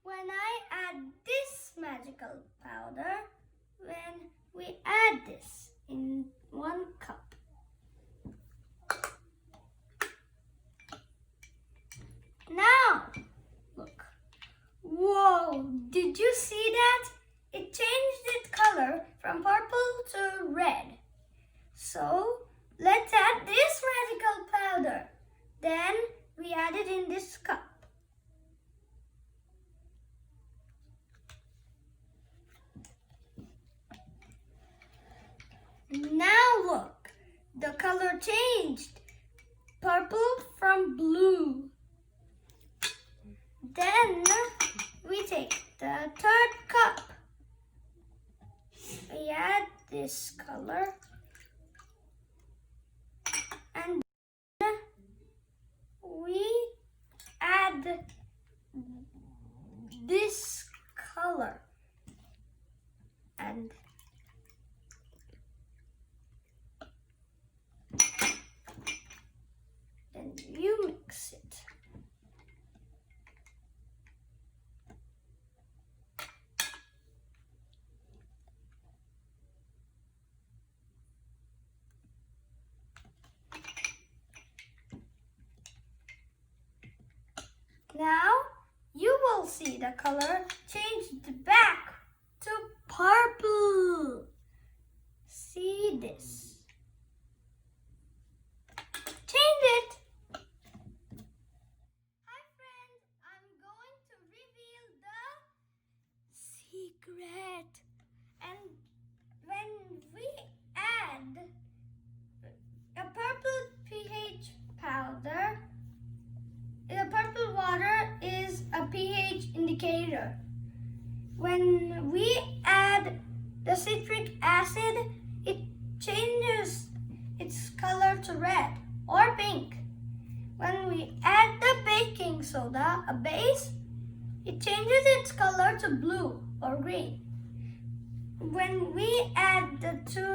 when I add this magical powder, when we add this in 1 cup. Now, look. Whoa, did you see that? It changed its color from purple to red. So, let's add this magical powder. Then, we add it in this cup. Now look, the color changed. Purple from blue. Then we take the 3rd cup. We add this color. And then we add this color. And then you mix it. Now you will see the color changed back to purple. See this? Change it. Hi friends, I'm going to reveal the secret. And when we add a purple pH powder, the purple water is a pH indicator. When we add the citric acid, it changes its color to red or pink. When we add the baking soda, a base, it changes its color to blue or green. When we add the two